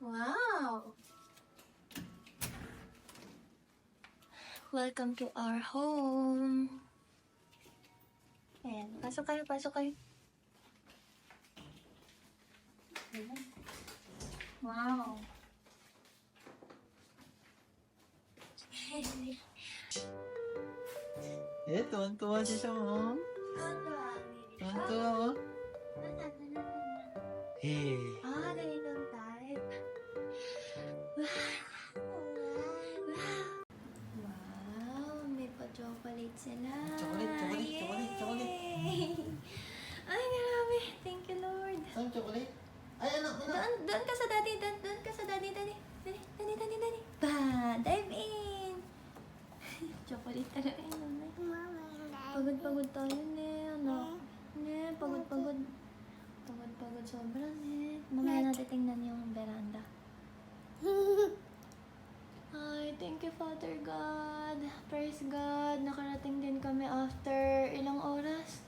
Wow! Welcome to our home. Ayan, pasok kayo, pasok kayo. Wow! Tuwan-tuwa si Sean. Tuwan-tuwa mo. Ganitong type. Wow, may pa-chocolate sila. Chocolate. Yay! Ay, grabe. Thank you, Lord. Saan chocolate? Ay, ano? Doon ka sa daddy. Doon ka sa daddy. Dali. Ba, dive in. Chocolate talaga yun. Pagod tayo, ne. Ano? Ne, pagod. Pagod sobra, ne. Mamaya natin tingnan yung veranda. Ay, thank you, Father God. Praise God. Nakarating din kami after ilang oras?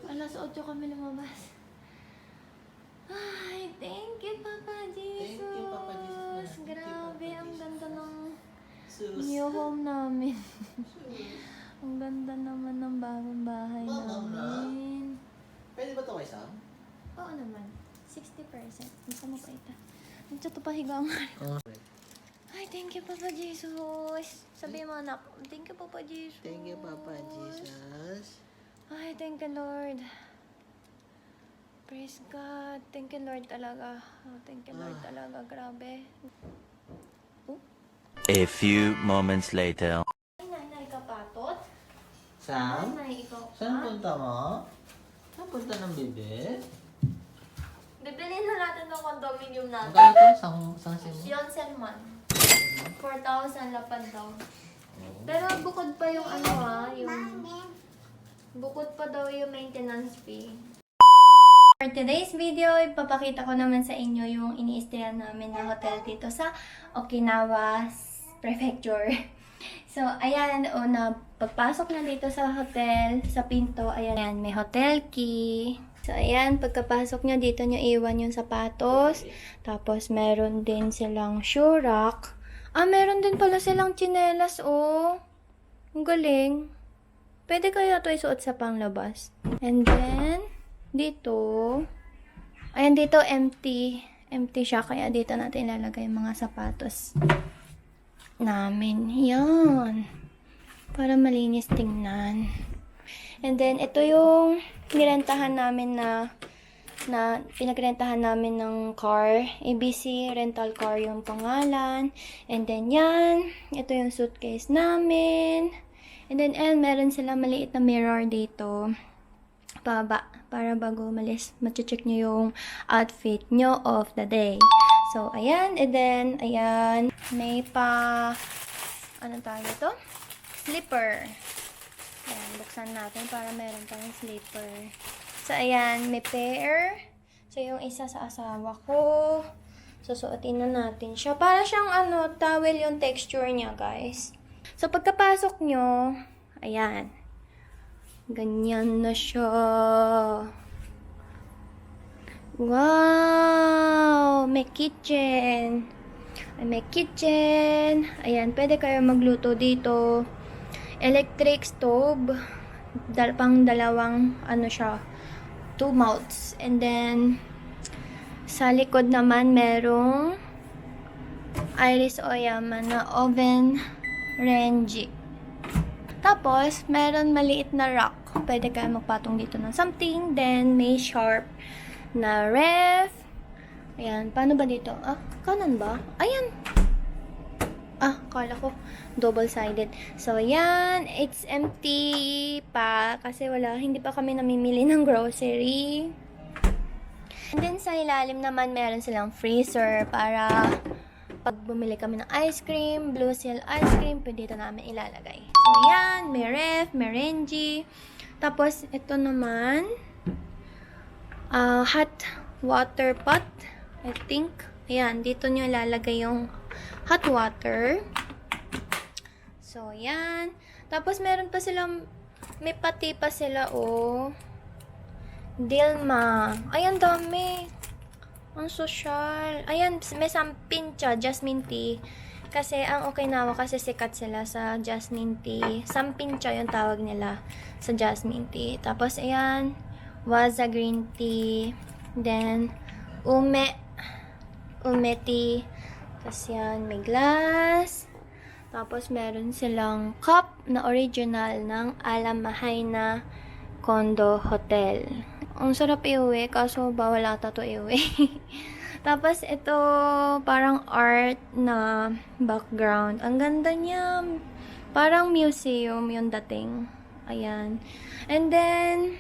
Alas 8 kami lumabas. Ay, thank you, Papa Jesus. Thank you, Papa Jesus. Grabe, ang ganda ng Sus. new home namin. Ang ganda naman ng bagong bahay namin. Pwede ba ito kay Sam? Oo naman. 60%. Gusto mo pa ita. Dito pa higa nga. Ay, thank you, Papa Jesus. Sabihin mo, anak. Thank you, Papa Jesus. Thank you, Papa Jesus. Ay, thank you, Lord. Praise God. Thank you, Lord talaga. Oh, thank you, Lord talaga. Grabe. A few moments later. Ay, nanay ka patot? Sam? Nanay, ikaw Saan pa? punta mo? Saan punta ng bebe? Bibilin na natin ng condominium natin. Magkano to? Sang simo? Yonsen man. 4,000 lapad daw. Pero bukod pa yung bukod pa daw yung maintenance fee. For today's video, ipapakita ko naman sa inyo yung ini-stayan namin na hotel dito sa Okinawa Prefecture. So, ayan, pagpasok na dito sa hotel, sa pinto, ayan, may hotel key. So, ayan, pagkapasok nyo, dito nyo iwan yung sapatos. Tapos, meron din silang shoe rack. Meron din pala silang tsinelas, oh. Ang galing. Pwede kaya ito isuot sa panglabas. And then, dito, ayan, dito empty. Empty siya, kaya dito natin ilalagay yung mga sapatos namin. Yan. Para malinis tingnan. And then, ito yung nirentahan namin na pinagrentahan namin ng car. ABC Rental Car yung pangalan. And then, yan. Ito yung suitcase namin. And then, meron sila maliit na mirror dito. Pababa. Para bago umalis, mache-check nyo yung outfit nyo of the day. So, ayan. And then, ayan. May anong tawag ito? Slipper. Ayan, buksan natin para meron tayong slipper. So, ayan. May pair. So, yung isa sa asawa ko. Susuotin na natin siya. Para siyang, towel yung texture niya, guys. So, pagkapasok nyo, ayan. Ganyan na siya. Wow! May kitchen. May kitchen. Ayan, pwede kayo magluto dito. Electric stove. Pang dalawang, siya, 2 mouths. And then, sa likod naman, merong Iris Oyama na oven range. Tapos, meron maliit na rack. Pwede kayo magpatong dito ng something. Then, may sharp na ref. Ayan. Paano ba dito? Kanan ba? Ayan. Kala ko double-sided. So, ayan. It's empty pa. Kasi hindi pa kami namimili ng grocery. And then, sa ilalim naman, meron silang freezer para pag bumili kami ng ice cream, Blue Seal ice cream, pwede dito namin ilalagay. So, yan. May ref, may Renji. Tapos, ito naman, hot water pot, I think. Ayan, dito nyo ilalagay yung hot water. So, yan. Tapos, meron pa silang, may pati pa sila, Dilma. Ayan, dami. Ang sosyal. Ayan, may sampincha, jasmine tea. Kasi ang Okinawa kasi sikat sila sa jasmine tea. Sampincha yung tawag nila sa jasmine tea. Tapos ayan, waza green tea. Then, ume tea. Tapos yan, may glass. Tapos meron silang cup na original ng Alamahaina Condo Hotel. Ang sarap iuwi, kaso bawal ata to iuwi. Tapos ito, parang art na background. Ang ganda niya. Parang museum yung dating. Ayan. And then,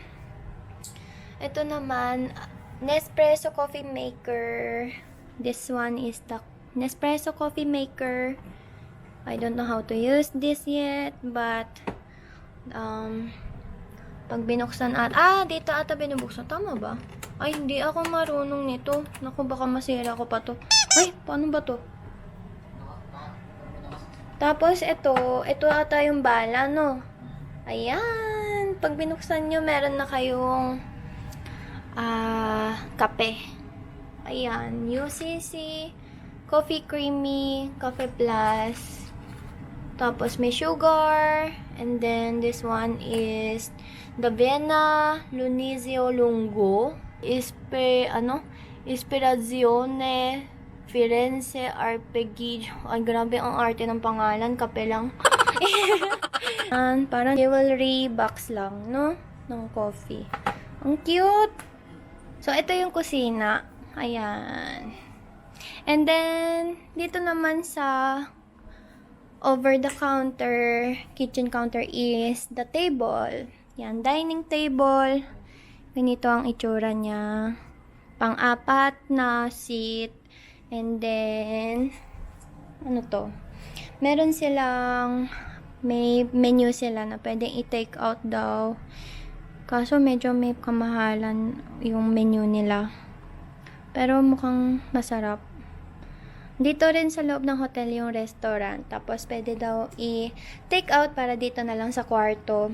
ito naman, Nespresso coffee maker. This one is the Nespresso coffee maker. I don't know how to use this yet, but pag binuksan dito ata binubuksan. Tama ba? Ay, hindi ako marunong nito. Naku, baka masira ko pa to. Ay, paano ba to? Tapos, ito ata yung bala, no? Ayan. Pag binuksan nyo, meron na kayong kape. Ayan. UCC, Coffee Creamy, Coffee Plus. Tapos, may sugar. And then, this one is the Vena Lunizio Lungo. Ispirazione Firenze Arpeggio. Ay, grabe ang arte ng pangalan. Kape lang. Parang jewelry box lang, no? Ng coffee. Ang cute! So, ito yung kusina. Ayan. And then, dito naman sa over the counter, kitchen counter is the table. Yan, dining table. Ganito ang itsura niya. Pang-apat na seat. And then, ano to? Meron silang, may menu sila na pwedeng i-take out daw. Kaso medyo may kamahalan yung menu nila. Pero mukhang masarap. Dito rin sa loob ng hotel yung restaurant. Tapos pwede daw i-take out para dito na lang sa kwarto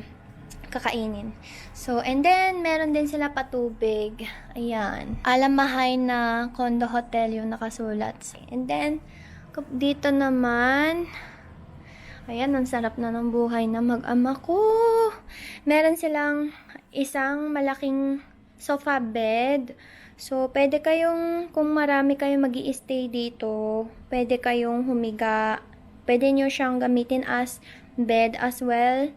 kakainin. So, and then, meron din sila patubig. Ayan. Alamahaina Condo Hotel yung nakasulat. And then, dito naman, ayan, ang sarap na ng buhay na mag-ama ko. Meron silang isang malaking sofa bed. So, pwede kayong, kung marami kayong magi-stay dito, pwede kayong humiga. Pwede nyo siyang gamitin as bed as well.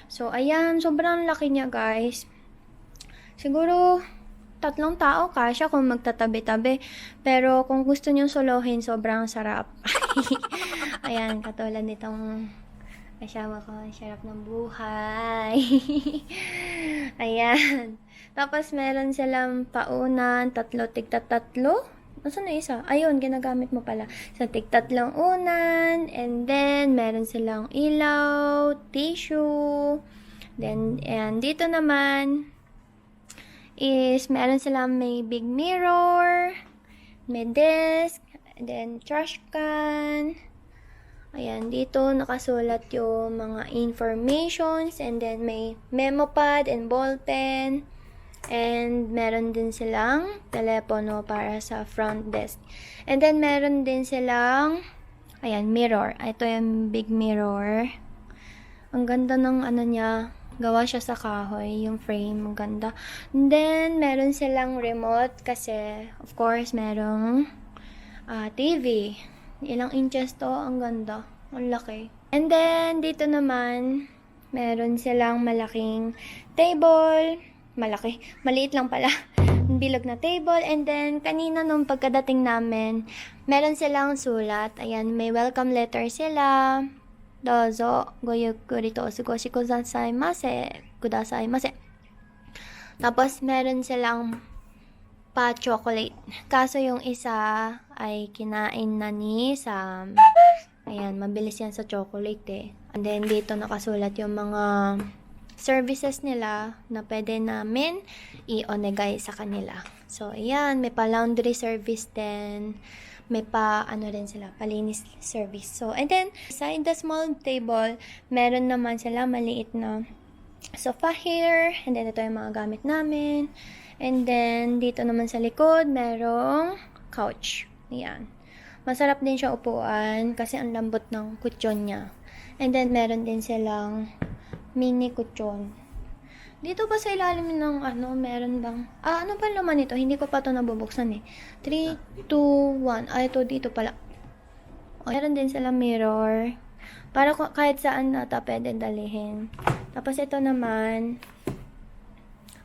So, ayan, sobrang laki niya, guys. Siguro, 3 tao kasya kung magtatabi-tabi. Pero, kung gusto nyo solohin, sobrang sarap. Ayan, katulad nitong asawa ko. Sarap ng buhay. Ayan. Tapos, meron silang paunan, 3 tigta-3. Nasaan na isa? Ayun, ginagamit mo pala. Sa tig-3 unan. And then, meron silang ilaw, tissue. Then, and dito naman is meron silang may big mirror, may desk, and then trash can. Ayan, dito nakasulat yung mga informations. And then, may memo pad and ball pen. And meron din silang telepono para sa front desk. And then meron din silang ayan, mirror. Ito yung big mirror. Ang ganda ng ano niya. Gawa siya sa kahoy, yung frame, ang ganda. And then meron silang remote kasi of course merong TV. Ilang inches to, ang ganda. Ang laki. And then dito naman meron silang malaking table. Malaki. Maliit lang pala. Bilog na table. And then, kanina nung pagkadating namin, meron silang sulat. Ayan, may welcome letter sila. Dozo, goyukuri to sugoshi kudasaimasu. Kudasaimasu. Tapos, meron silang pa-chocolate. Kaso yung isa ay kinain na ni Sam. Ayan, mabilis yan sa chocolate eh. And then, dito nakasulat yung mga services nila na pwede namin i-onegay sa kanila. So, ayan, may pa-laundry service din. May rin sila, palinis service. So, and then, inside the small table, meron naman sila maliit na sofa here. And then, ito yung mga gamit namin. And then, dito naman sa likod, merong couch. Ayan. Masarap din siya upuan kasi ang lambot ng kutsyon niya. And then, meron din silang mini kutsyon. Dito ba sa ilalim ng meron bang... ano pa laman ito? Hindi ko pa ito nabubuksan eh. 3, 2, 1. Ito dito pala. Meron din silang mirror. Para kahit saan na ito pwede dalihin. Tapos ito naman,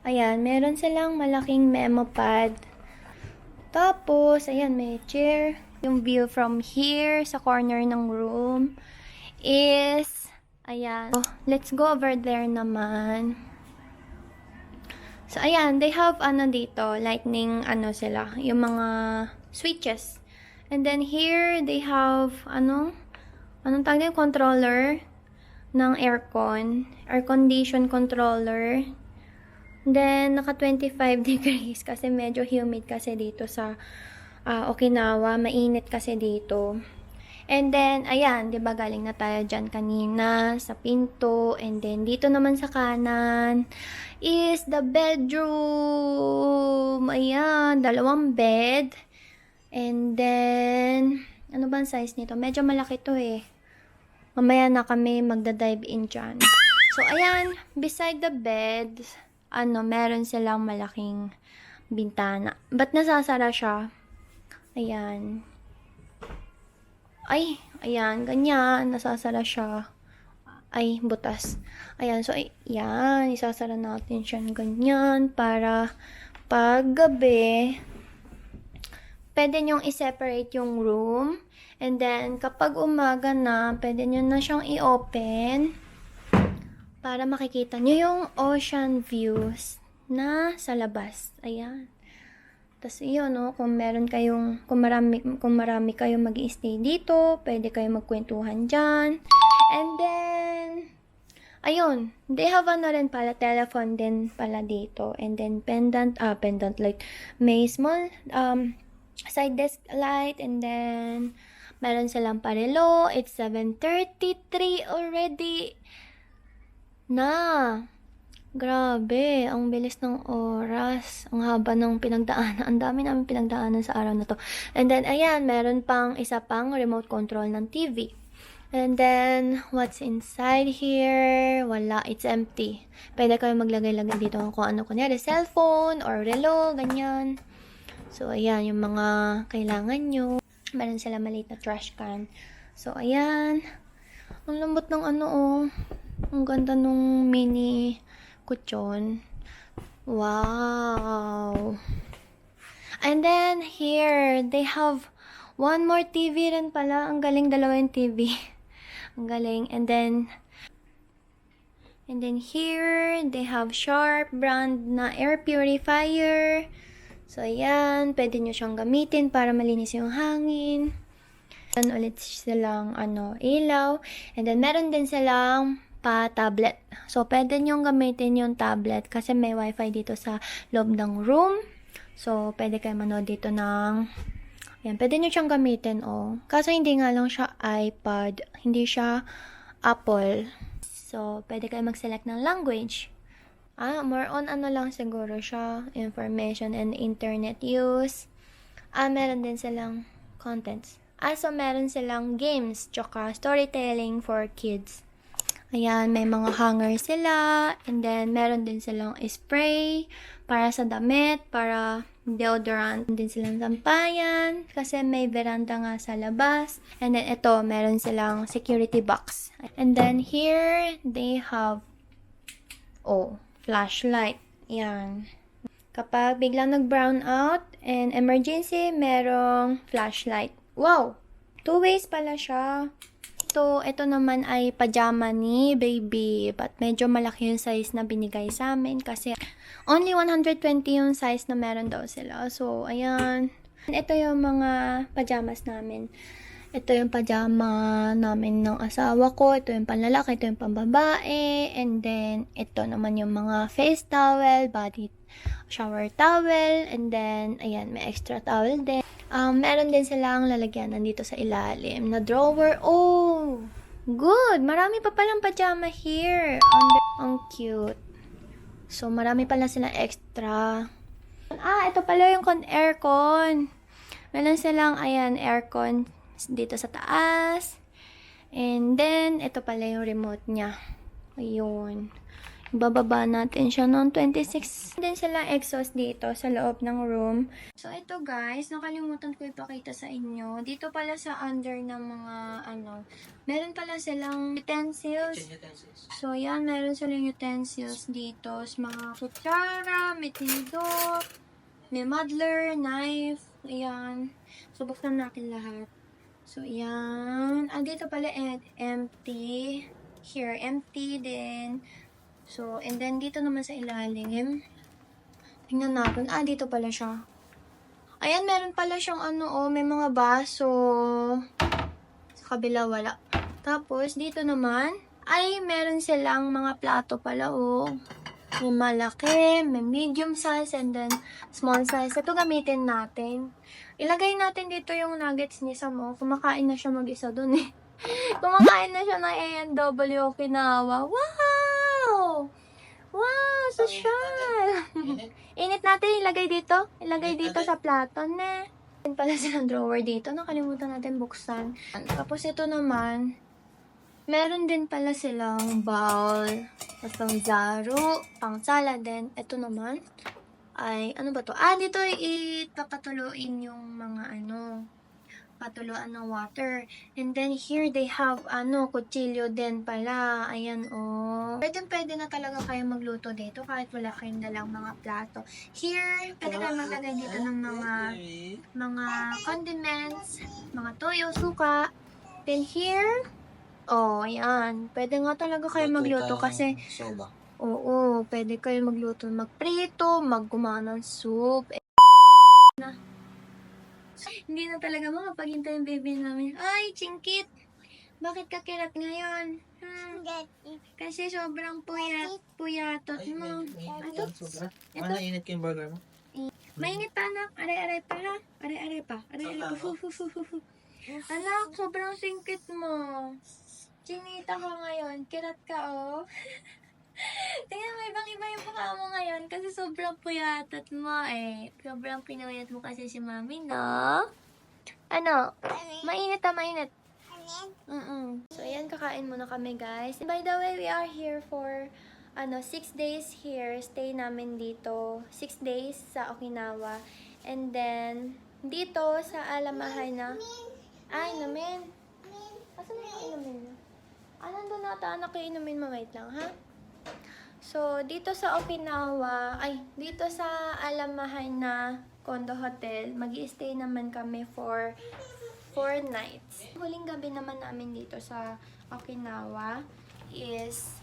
ayan, meron silang malaking memo pad. Tapos, ayan, may chair. Yung view from here sa corner ng room is, ayan. Oh, let's go over there naman. So, ayan, they have dito, lightning, sila, yung mga switches. And then here, they have, anong tawag yung controller ng aircon, air condition controller. Then, naka 25 degrees kasi medyo humid kasi dito sa Okinawa. Mainit kasi dito. And then, ayan, di ba galing na tayo dyan kanina sa pinto. And then, dito naman sa kanan is the bedroom. Ayan, 2 bed. And then, ano ba ang size nito? Medyo malaki to eh. Mamaya na kami magda-dive in dyan. So, ayan, beside the bed, meron silang malaking bintana. Ba't nasasara siya? Ayan. Ay, ayan, ganyan, nasasara siya. Ay, butas. Ayan, so, ayan, isasara natin siya ganyan para pag gabi, pwede nyong i-separate yung room. And then, kapag umaga na, pwede nyo na siyang i-open para makikita nyo yung ocean views na sa labas. Ayan. Tapos, yun, kung marami kayong mag-i-stay dito, pwede kayong magkwentuhan dyan. And then, ayun, they have rin pala, telephone din pala dito. And then, pendant light. May small, side desk light. And then, meron silang parelo. It's 7:33 already. Grabe, ang bilis ng oras. Ang haba ng pinagdaanan. Ang dami namin pinagdaanan sa araw na to. And then, ayan, meron pang isa pang remote control ng TV. And then, what's inside here? Wala, it's empty. Pwede kayo maglagay-lagay dito kung ano, kunyari, cellphone or relo, ganyan. So, ayan, yung mga kailangan nyo. Meron sila maliit na trash can. So, ayan. Ang lambot ng ang ganda nung mini kutsyon. Wow. And then, here, they have one more TV rin pala. Ang galing, 2 TV. Ang galing. And then here, they have Sharp brand na air purifier. So, ayan, pwede nyo siyang gamitin para malinis yung hangin. Meron ulit silang, ilaw. And then, meron din silang tablet. So, pwede nyo gamitin yung tablet kasi may wifi dito sa loob ng room. So, pwede kayo manood dito ng, ayan, pwede nyo siyang gamitin, Kaso, hindi nga lang siya iPad. Hindi siya Apple. So, pwede kayo mag-select ng language. More on lang siguro siya, information and internet use. Meron din silang contents. So meron silang games, tsaka storytelling for kids. Ayan, may mga hanger sila, and then meron din silang spray para sa damit, para deodorant. Din silang sampayan, kasi may veranda nga sa labas. And then ito, meron silang security box. And then here, they have, flashlight. Yan. Kapag biglang nag-brown out and emergency, merong flashlight. Wow! 2 ways pala siya. Ito naman ay pajama ni baby. But medyo malaki yung size na binigay sa amin kasi only 120 yung size na meron daw sila. So, ayan. Ito yung mga pajamas namin. Ito yung pajama namin ng asawa ko. Ito yung panlalaki. Ito yung pambabae. And then, ito naman yung mga face towel, body shower towel. And then, ayan, may extra towel din. Meron din silang lalagyanan dito sa ilalim na drawer. Oh! Good! Marami pa palang pajama here. Ang cute. So, marami pala silang extra. Ito pala yung aircon. Meron silang, ayan, aircon dito sa taas. And then, ito pala yung remote niya. Ayun. Bababa natin siya noong 26. And then sila exhaust dito sa loob ng room. So, ito guys, nakalimutan ko ipakita sa inyo. Dito pala sa under ng mga, meron pala silang utensils. So, yan, meron silang utensils dito. Mga kutsara, may tinidor, may muddler, knife, ayan. So, buksan natin lahat. So, yan. Dito pala empty. Here, empty din. So, and then dito naman sa ilalim. Tingnan natin. Dito pala siya. Ayan, meron pala siyang may mga baso. Sa kabila, wala. Tapos, dito naman, ay meron silang mga plato pala, May malaki, may medium size, and then small size. Ito gamitin natin. Ilagay natin dito yung nuggets ni Sam, Kumakain na siya mag-isa dun, Kumakain na siya ng A&W Okinawa. Wow! Wow! Social! Init natin. Ilagay dito. Ilagay dito sa plato, Meron pala silang drawer dito. Nakalimutan natin buksan. Tapos ito naman, meron din pala silang bowl. Pang zaro, pang salad din. Ito naman, ay, ano ba to? Dito ipapatuloyin yung mga patuluan ng water. And then here they have kutsilyo din pala. Ayan Pwede na talaga kayo magluto dito kahit wala kayong dalang mga plato. Here, pwede kayo maglagay dito ng mga condiments, mga toyo, suka. Then here, ayan. Pwede nga talaga kayo magluto kasi Soba. oo, pwede kayo magluto, magprito, maggumawa ng soup. Hindi na talaga makapaghintay yung baby namin. Ay, Chingkit! Bakit ka kirat ngayon? Kasi sobrang puyatot mo. Ito? Sobra. Nainit ko yung burger mo? Mainit pa, anak. Aray-aray pa, ha? Aray-aray pa. Aray-aray pa. Anak, sobrang singkit mo. Chinita ka ngayon. Kirat ka, Tingnan mo, ibang-iba yung mukha mo ngayon kasi sobrang puyatot mo, Sobrang pinuyat mo kasi si mami, no? Mainit. So, ayan, kakain muna kami, guys. By the way, we are here for, 6 days here. Stay namin dito. 6 days sa Okinawa. And then, dito sa Alamahay na... inumin. Asan na yung inumin na? Nandun nata, anak, yung inumin mo. Wait lang, ha? So, dito sa Okinawa, dito sa Alamahay na condo hotel, mag-i-stay naman kami for 4 nights. Huling gabi naman namin dito sa Okinawa is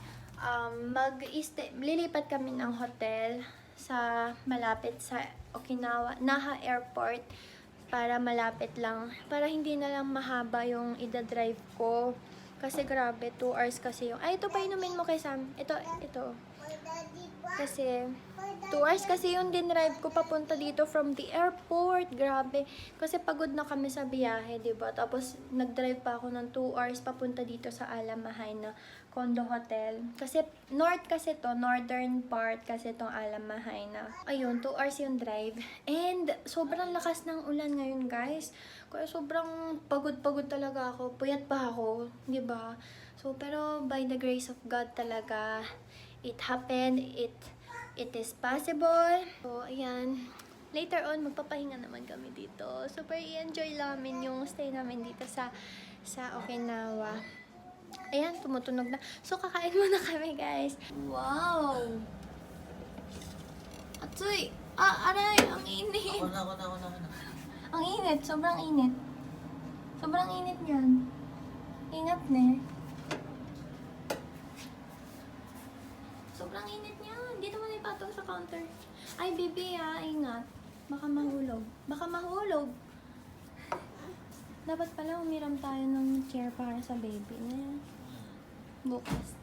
lilipat kami ng hotel sa malapit sa Okinawa, Naha Airport, para malapit lang, para hindi na lang mahaba yung ida-drive ko. Kasi grabe, 2 hours kasi yung... ito pa inumin mo kay Sam. Ito. Kasi, 2 hours kasi yung dinrive ko papunta dito from the airport. Grabe. Kasi pagod na kami sa biyahe, diba? Tapos, nag-drive pa ako ng 2 hours papunta dito sa Alamahay na condo hotel. Kasi, north kasi to, northern part kasi tong Alamahay na. Ayun, 2 hours yung drive. And, sobrang lakas ng ulan ngayon, guys. Kaya sobrang pagod talaga ako. Puyat pa ako, di ba? So, pero by the grace of God talaga, it happened. It is possible. So, ayan. Later on, magpapahinga naman kami dito. Super i-enjoy namin yung stay namin dito sa Okinawa. Ayan, tumutunog na. So, kakain muna kami, guys. Wow! Atsuy! Aray! Ang init! Ako na. Ang init, sobrang init. Sobrang init niyan. Ingat na. Sobrang init niyan. Dito mo na ipatong sa counter. Ay, baby ingat. Baka mahulog. Dapat pala umiram tayo ng chair para sa baby niya. Bukas.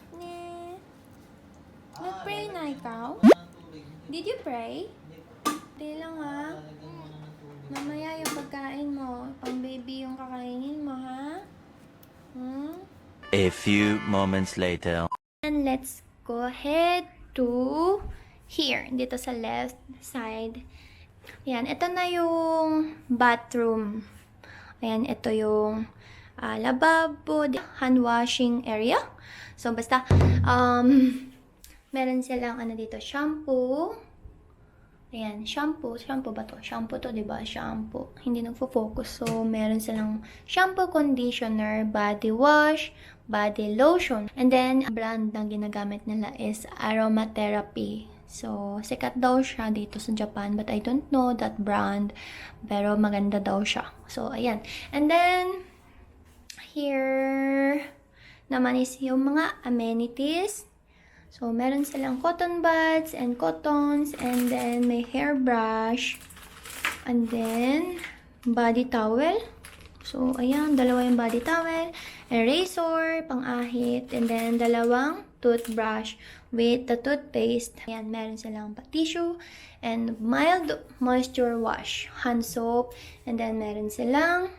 Nag-pray na ikaw? Did you pray? Hindi lang, ha? Mamaya yung pagkain mo, pang baby yung kakainin mo, ha? A few moments later. And let's go ahead to here, dito sa left side. Ayan, ito na yung bathroom. Ayan, ito yung lababo, hand washing area. So, basta, meron silang dito, shampoo. Ayan, shampoo. Shampoo ba to? Shampoo to, diba? Shampoo. Hindi nagfo-focus. So, meron silang shampoo, conditioner, body wash, body lotion. And then, brand na ginagamit nila is Aromatherapy. So, sikat daw siya dito sa Japan. But I don't know that brand. Pero maganda daw siya. So, ayan. And then, here naman is yung mga amenities. So, meron silang cotton buds and cottons, and then may hairbrush, and then body towel. So, ayan, dalawa yung body towel, eraser, pang-ahit, and then dalawang toothbrush with the toothpaste. Ayan, meron silang tissue and mild moisture wash, hand soap, and then meron silang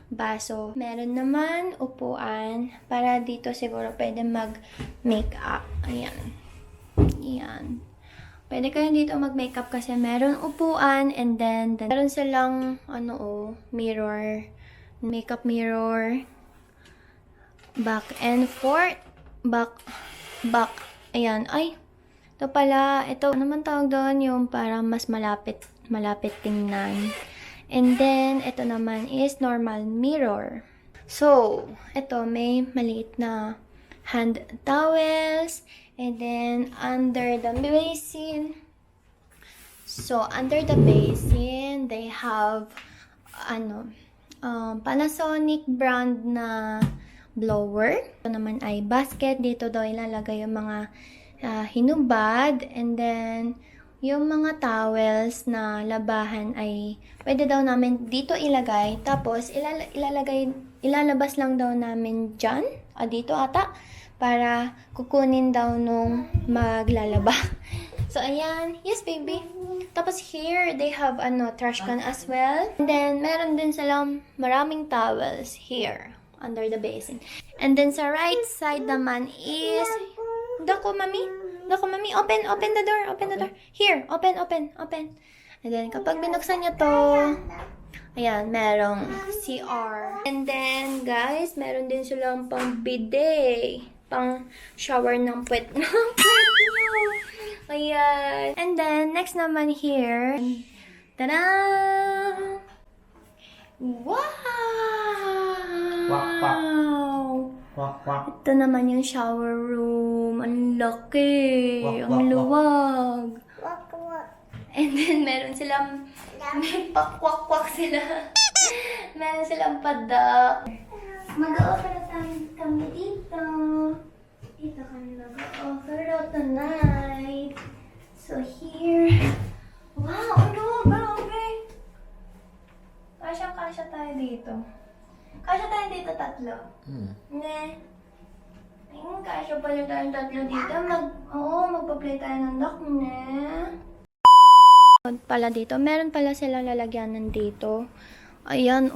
baso. Meron naman upuan para dito siguro pwede mag-makeup. Ayan. Ayan. Pwede kayo dito mag-makeup kasi meron upuan and then meron silang mirror. Makeup mirror. Back and forth. Back. Ayan. Ay. Ito pala. Ito naman tawag doon yung para mas malapit tingnan. And then, ito naman is normal mirror. So, ito may maliit na hand towels. And then, under the basin. So, under the basin, they have, Panasonic brand na blower. Ito naman ay basket. Dito daw ilalagay yung mga hinubad. And then, yung mga towels na labahan ay pwede daw namin dito ilagay. Tapos, ilalabas lang daw namin dyan. Dito ata. Para kukunin daw nung maglalaba. So, ayan. Yes, baby. Tapos, here, they have trash can as well. And then, meron din silang maraming towels here under the basin. And then, sa right side naman is... Dako, mami. Open the door. Here, open. And then, kapag binuksan nyo to, ayan, merong CR. And then, guys, meron din silang pang bidet. Pang shower ng puwet nyo. Ayan. And then, next naman here. Tada! Wow! Ito naman yung shower room. Ang laki. Ang luwag. And then, meron silang... May pakwak-kwak sila. Meron silang padak. Mag-o-offer na kami dito. Dito kami mag-o-offer tonight. So, here. Wow! Ano? Grabe! Kasya tayo dito. Kasya tayo dito tatlo. Ne. Ayun, kasya pala tayong tatlo dito. Magpa-play tayo ng duck, ne. Pala dito. Meron pala silang lalagyanan dito. Ayan,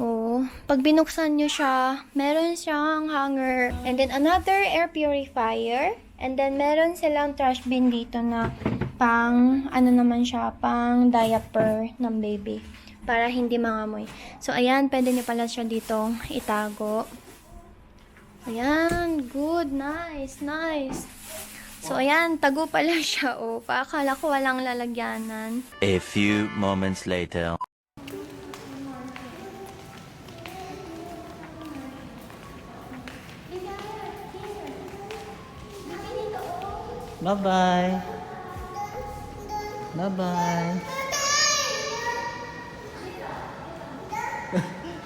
Pag binuksan nyo siya, meron siyang hanger. And then, another air purifier. And then, meron silang trash bin dito na pang, naman siya, pang diaper ng baby. Para hindi mangamoy. So, ayan, pwede nyo pala siya dito itago. Ayan, good, nice. So, ayan, tago pala siya, Paakala ko walang lalagyanan. A few moments later. Bye-bye. Bye-bye.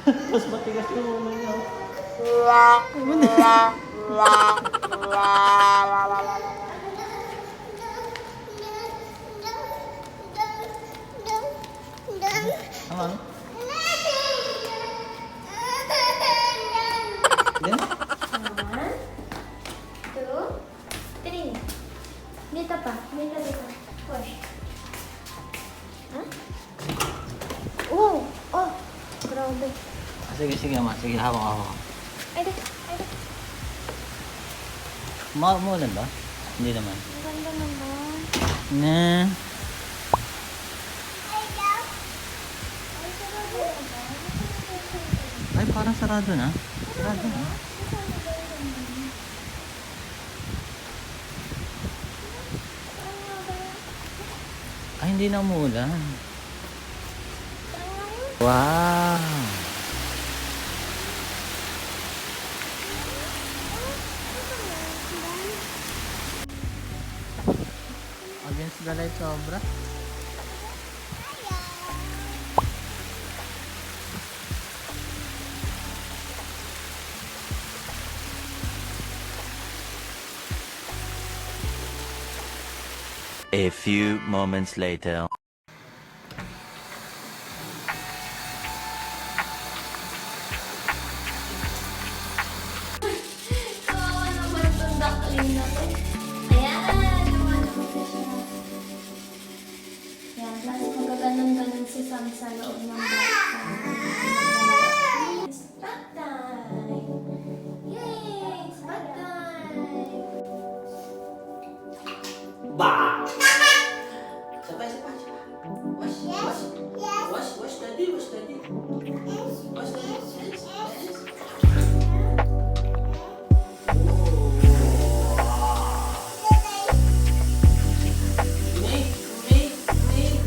Mas matigas yung ulo niya. Aman? Then? 1, 2, 3. Dito pa. Dito. Push. Oh! Grabe. Sige, ma. Sige, hawak. Ay, dito. Maulan ba? Hindi naman. Ang ganda naman. Na. parang sarado na. Sarado na. Ay, hindi na umuulan. Wow! Against the light sobra. A few moments later. Kawawa naman itong duckling na to. Ayan, lumalabas na siya. Yan, tapos magaganon-ganon si Sam sa loob ng bata. It's bath time! Yay! It's bath time! Sabay, sabay, sabay. Wash, wash. Wash, wash, daddy, wash, daddy. Wash, daddy. Yes, yes. Me, me, me,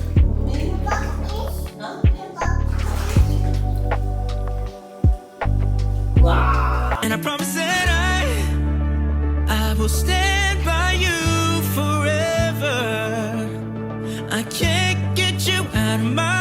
me. Huh? Wow. And I promise that I will stand by you forever. I can't get you out of my